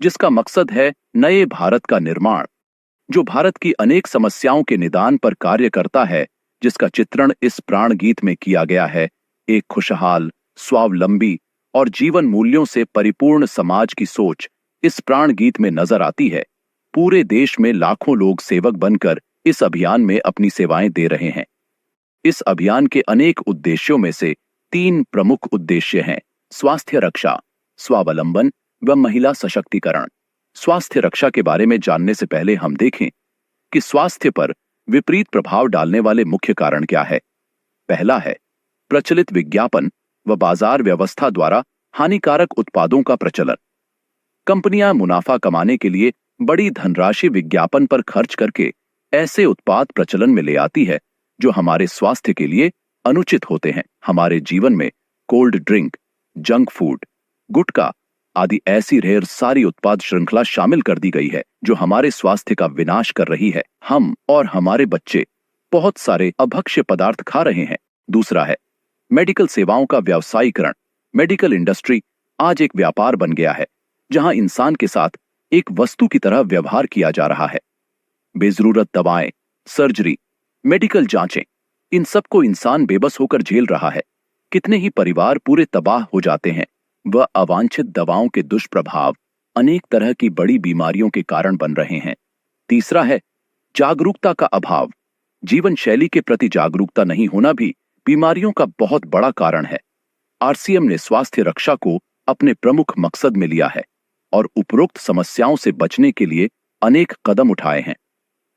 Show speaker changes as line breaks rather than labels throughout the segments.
जिसका मकसद है नए भारत का निर्माण, जो भारत की अनेक समस्याओं के निदान पर कार्य करता है, जिसका चित्रण इस प्राण गीत में किया गया है। एक खुशहाल, स्वावलंबी और जीवन मूल्यों से परिपूर्ण समाज की सोच इस प्राण गीत में नजर आती है। पूरे देश में लाखों लोग सेवक बनकर इस अभियान में अपनी सेवाएं दे रहे हैं। इस अभियान के अनेक उद्देश्यों में से 3 प्रमुख उद्देश्य हैं: स्वास्थ्य रक्षा, स्वावलंबन व महिला सशक्तिकरण। स्वास्थ्य रक्षा के बारे में जानने से पहले हम देखें कि स्वास्थ्य पर विपरीत प्रभाव डालने वाले मुख्य कारण क्या है। पहला है प्रचलित विज्ञापन व बाजार व्यवस्था द्वारा हानिकारक उत्पादों का प्रचलन। कंपनियां मुनाफा कमाने के लिए बड़ी धनराशि विज्ञापन पर खर्च करके ऐसे उत्पाद प्रचलन में ले आती है जो हमारे स्वास्थ्य के लिए अनुचित होते हैं। हमारे जीवन में कोल्ड ड्रिंक, जंक फूड, गुटखा आदि ऐसी ढेर सारी उत्पाद श्रृंखला शामिल कर दी गई है जो हमारे स्वास्थ्य का विनाश कर रही है। हम और हमारे बच्चे बहुत सारे अभक्ष्य पदार्थ खा रहे हैं। दूसरा है मेडिकल सेवाओं का व्यावसायीकरण। मेडिकल इंडस्ट्री आज एक व्यापार बन गया है जहां इंसान के साथ एक वस्तु की तरह व्यवहार किया जा रहा है। बेजरूरत दवाएं, सर्जरी, मेडिकल जांचें, इन सबको इंसान बेबस होकर झेल रहा है। कितने ही परिवार पूरे तबाह हो जाते हैं। वह अवांछित दवाओं के दुष्प्रभाव अनेक तरह की बड़ी बीमारियों के कारण बन रहे हैं। तीसरा है जागरूकता का अभाव। जीवन शैली के प्रति जागरूकता नहीं होना भी बीमारियों का बहुत बड़ा कारण है। आरसीएम ने स्वास्थ्य रक्षा को अपने प्रमुख मकसद में लिया है और उपरोक्त समस्याओं से बचने के लिए अनेक कदम उठाए हैं।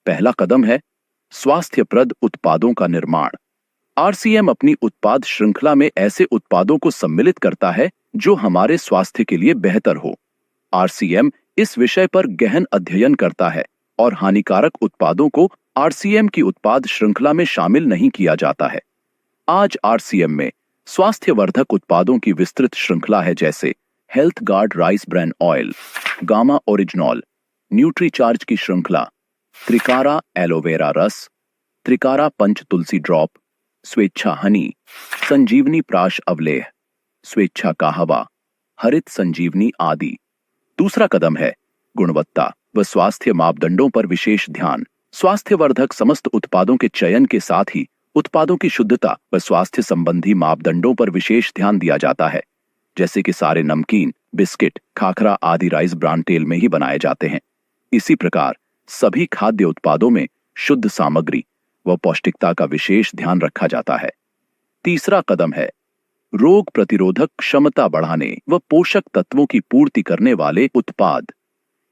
पहला कदम है स्वास्थ्यप्रद उत्पादों का निर्माण। आरसीएम अपनी उत्पाद श्रृंखला में ऐसे उत्पादों को सम्मिलित करता है जो हमारे स्वास्थ्य के लिए बेहतर हो। आरसीएम इस विषय पर गहन अध्ययन करता है और हानिकारक उत्पादों को आरसीएम की उत्पाद श्रृंखला में शामिल नहीं किया जाता है। आज आरसीएम में स्वास्थ्यवर्धक उत्पादों की विस्तृत श्रृंखला है, जैसे health guard rice bran oil, gamma oryzanol, Nutricharge की श्रृंखला, त्रिकारा एलोवेरा रस, त्रिकारा पंच तुलसी ड्रॉप, स्वेच्छा हनी, संजीवनी प्राश अवलेह, स्वेच्छा कहवा, हरित संजीवनी आदि। दूसरा कदम है गुणवत्ता व स्वास्थ्य मापदंडों पर विशेष ध्यान। स्वास्थ्यवर्धक समस्त उत्पादों के चयन के साथ ही उत्पादों की शुद्धता व स्वास्थ्य संबंधी मापदंडों पर विशेष ध्यान दिया जाता है, जैसे कि सारे नमकीन, बिस्किट, खाखरा आदि राइस ब्रान तेल में ही बनाए जाते हैं। इसी प्रकार सभी खाद्य उत्पादों में शुद्ध सामग्री व पौष्टिकता का विशेष ध्यान रखा जाता है। तीसरा कदम है रोग प्रतिरोधक क्षमता बढ़ाने व पोषक तत्वों की पूर्ति करने वाले उत्पाद।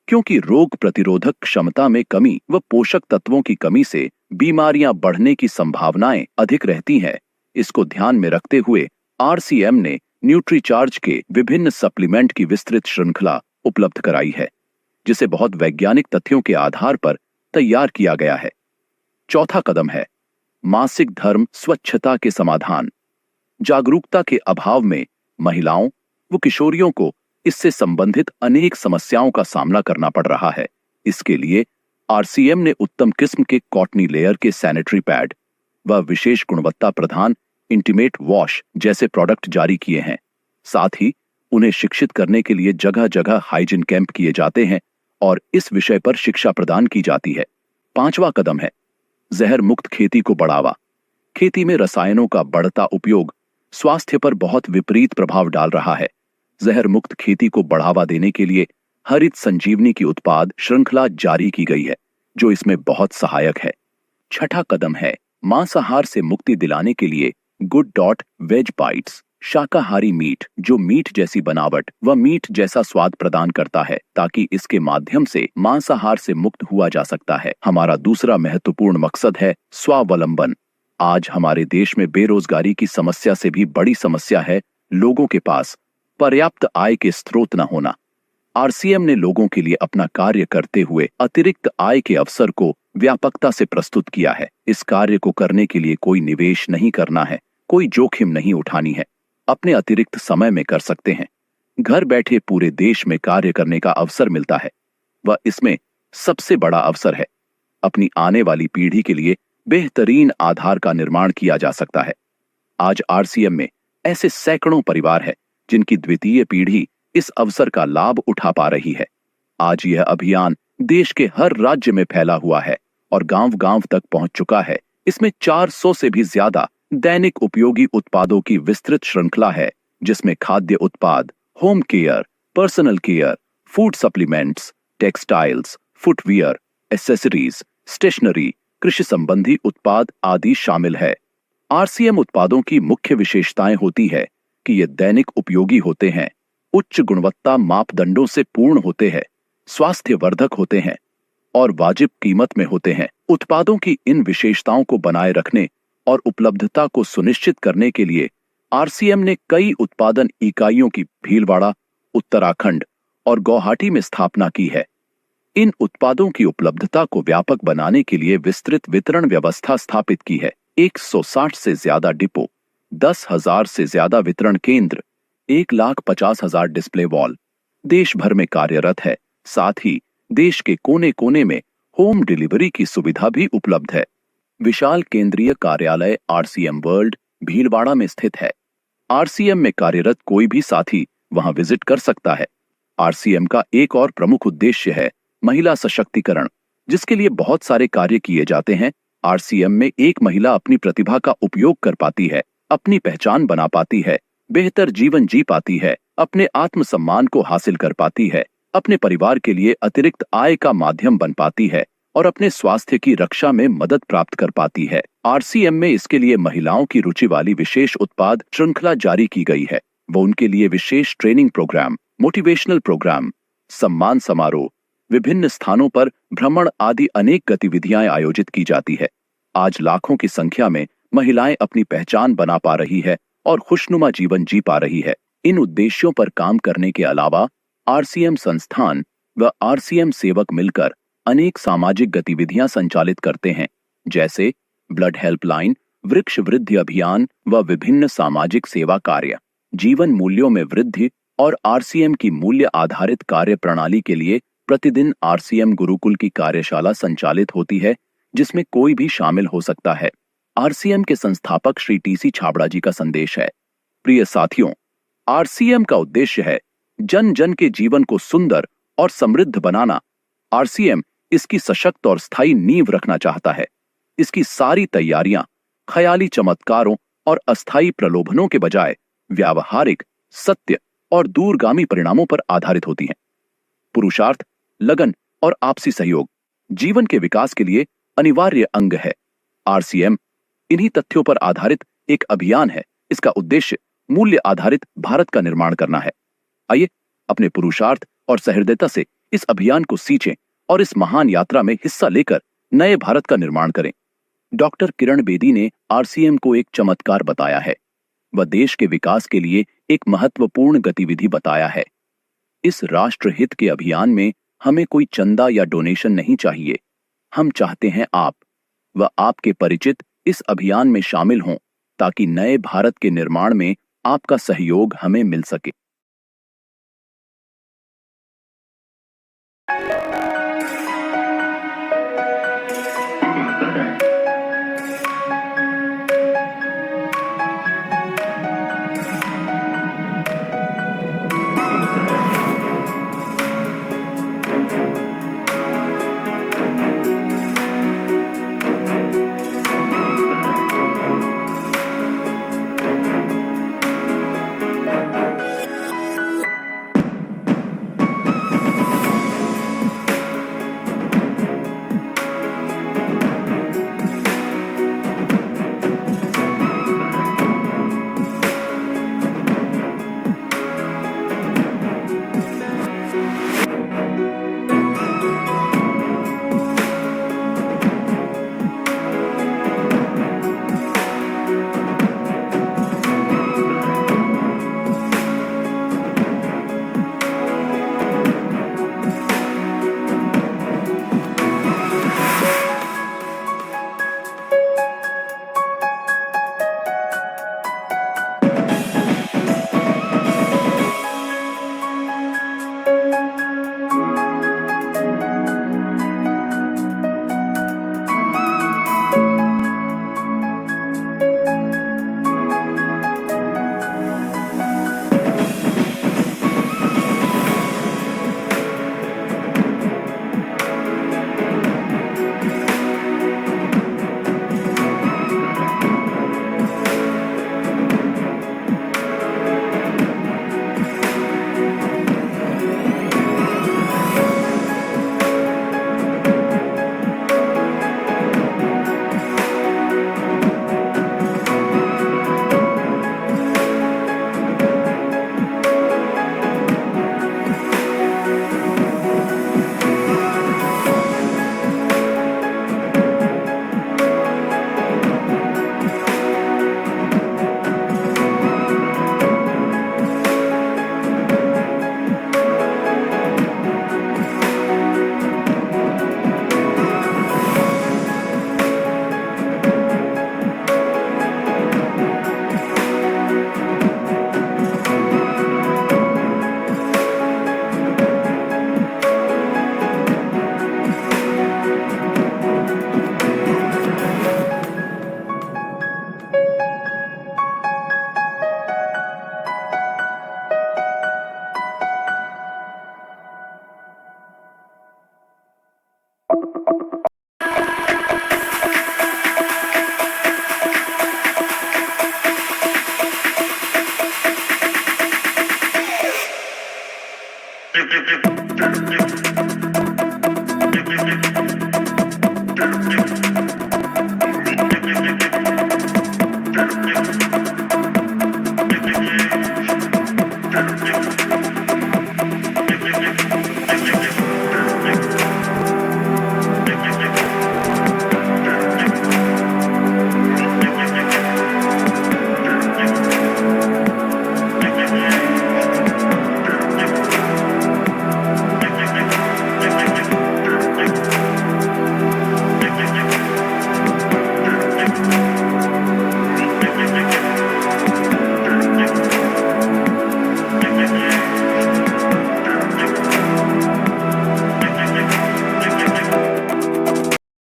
क्योंकि रोग प्रतिरोधक क्षमता में कमी व पोषक तत्वों की कमी से बीमारियां बढ़ने की संभावनाएं अधिक रहती हैं, इसको ध्यान में रखते हुए आरसीएम ने न्यूट्रीचार्ज के विभिन्न सप्लीमेंट की विस्तृत श्रृंखला उपलब्ध कराई है, जिसे बहुत वैज्ञानिक तथ्यों के आधार पर तैयार किया गया है। चौथा कदम है मासिक धर्म स्वच्छता के समाधान। जागरूकता के अभाव में महिलाओं व किशोरियों को इससे संबंधित अनेक समस्याओं का सामना करना पड़ रहा है। इसके लिए आरसीएम ने उत्तम किस्म के कॉटनी लेयर के सैनिटरी पैड व विशेष गुणवत्ता प्रधान इंटीमेट वॉश जैसे प्रोडक्ट जारी किए हैं। साथ ही उन्हें शिक्षित करने के लिए जगह जगह हाइजीन कैंप किए जाते हैं और इस विषय पर शिक्षा प्रदान की जाती है। पांचवा कदम है जहर मुक्त खेती को बढ़ावा। खेती में रसायनों का बढ़ता उपयोग स्वास्थ्य पर बहुत विपरीत प्रभाव डाल रहा है। जहर मुक्त खेती को बढ़ावा देने के लिए हरित संजीवनी की उत्पाद श्रृंखला जारी की गई है, जो इसमें बहुत सहायक है। छठा कदम है मांसाहार से मुक्ति दिलाने के लिए गुड डॉट वेज बाइट्स, शाकाहारी मीट जो मीट जैसी बनावट व मीट जैसा स्वाद प्रदान करता है, ताकि इसके माध्यम से मांसाहार से मुक्त हुआ जा सकता है। हमारा दूसरा महत्वपूर्ण मकसद है स्वावलंबन। आज हमारे देश में बेरोजगारी की समस्या से भी बड़ी समस्या है लोगों के पास पर्याप्त आय के स्रोत न होना। आरसीएम ने लोगों के लिए अपना कार्य करते हुए अतिरिक्त आय के अवसर को व्यापकता से प्रस्तुत किया है। इस कार्य को करने के लिए कोई निवेश नहीं करना है, कोई जोखिम नहीं उठानी है, अपने अतिरिक्त समय में कर सकते हैं। घर बैठे पूरे देश में कार्य करने का अवसर मिलता है। वह इसमें सबसे बड़ा अवसर है। अपनी आने वाली पीढ़ी के लिए बेहतरीन आधार का निर्माण किया जा सकता है। आज आरसीएम में ऐसे सैकड़ों परिवार हैं जिनकी द्वितीय पीढ़ी इस अवसर का लाभ उठा पा रही है। आज यह अभियान देश के हर राज्य में फैला हुआ है और गांव-गांव तक पहुंच चुका है। इसमें 400 से भी ज्यादा दैनिक उपयोगी उत्पादों की विस्तृत श्रृंखला है, जिसमें खाद्य उत्पाद, home care, personal care, food supplements, textiles, footwear, accessories, stationery, कृषि संबंधी उत्पाद आदि शामिल है। आरसीएम उत्पादों की मुख्य विशेषताएं होती है कि ये दैनिक उपयोगी होते हैं, उच्च गुणवत्ता मापदंडों से पूर्ण होते हैं, स्वास्थ्यवर्धक होते हैं और वाजिब कीमत में होते हैं। उत्पादों की इन विशेषताओं को बनाए रखने और उपलब्धता को सुनिश्चित करने के लिए आरसीएम ने कई उत्पादन इकाइयों की भीलवाड़ा, उत्तराखंड और गुवाहाटी में स्थापना की है। इन उत्पादों की उपलब्धता को व्यापक बनाने के लिए विस्तृत वितरण व्यवस्था स्थापित की है। 160 से ज्यादा डिपो, 10,000 से ज्यादा वितरण केंद्र, 1,50,000 डिस्प्ले वॉल देश भर में कार्यरत है। साथ ही देश के कोने कोने में होम डिलीवरी की सुविधा भी उपलब्ध है। विशाल केंद्रीय कार्यालय आरसीएम वर्ल्ड भीलवाड़ा में स्थित है। आरसीएम में कार्यरत कोई भी साथी वहां विजिट कर सकता है। आरसीएम का एक और प्रमुख उद्देश्य है महिला सशक्तिकरण, जिसके लिए बहुत सारे कार्य किए जाते हैं। आरसीएम में एक महिला अपनी प्रतिभा का उपयोग कर पाती है, अपनी पहचान बना पाती है, बेहतर जीवन जी पाती है, अपने आत्मसम्मान को हासिल कर पाती है, अपने परिवार के लिए अतिरिक्त आय का माध्यम बन पाती है और अपने स्वास्थ्य की रक्षा में मदद प्राप्त कर पाती है। आरसीएम में इसके लिए महिलाओं की रुचि वाली विशेष उत्पाद श्रृंखला जारी की गई है। वो उनके लिए विशेष ट्रेनिंग प्रोग्राम, मोटिवेशनल प्रोग्राम, सम्मान समारोह, विभिन्न स्थानों पर भ्रमण आदि अनेक गतिविधियां आयोजित की जाती है। आज लाखों की संख्या में महिलाएं अपनी पहचान बना पा रही है और खुशनुमा जीवन जी पा रही है। इन उद्देश्यों पर काम करने के अलावा आरसीएम संस्थान व आरसीएम सेवक मिलकर अनेक सामाजिक गतिविधियां संचालित करते हैं, जैसे ब्लड हेल्पलाइन, वृक्ष वृद्धि अभियान व विभिन्न सामाजिक सेवा कार्य। जीवन मूल्यों में वृद्धि और आरसीएम की मूल्य आधारित कार्य प्रणाली के लिए प्रतिदिन आरसीएम गुरुकुल की कार्यशाला संचालित होती है, जिसमें कोई भी शामिल हो सकता है। आरसीएम के संस्थापक श्री टीसी छाबड़ा जी का संदेश है। प्रिय साथियों, आरसीएम का उद्देश्य है जन जन के जीवन को सुंदर और समृद्ध बनाना। आरसीएम इसकी सशक्त और स्थायी नींव रखना चाहता है। इसकी सारी तैयारियां ख्याली चमत्कारों और अस्थायी प्रलोभनों के बजाय व्यावहारिक, सत्य और दूरगामी परिणामों पर आधारित होती हैं। पुरुषार्थ, लगन और आपसी सहयोग जीवन के विकास के लिए अनिवार्य अंग है। आरसीएम इन्हीं तथ्यों पर आधारित एक अभियान है। इसका उद्देश्य मूल्य आधारित भारत का निर्माण करना है। आइए अपने पुरुषार्थ और सहृदयता से इस अभियान को सींचें और इस महान यात्रा में हिस्सा लेकर नए भारत का निर्माण करें। डॉक्टर किरण बेदी ने आरसीएम को एक चमत्कार बताया है। वह देश के विकास के लिए एक महत्वपूर्ण गतिविधि बताया है। इस राष्ट्रहित के अभियान में हमें कोई चंदा या डोनेशन नहीं चाहिए। हम चाहते हैं आप व आपके परिचित इस अभियान में शामिल हों, ताकि नए भारत के निर्माण में आपका सहयोग हमें मिल सके।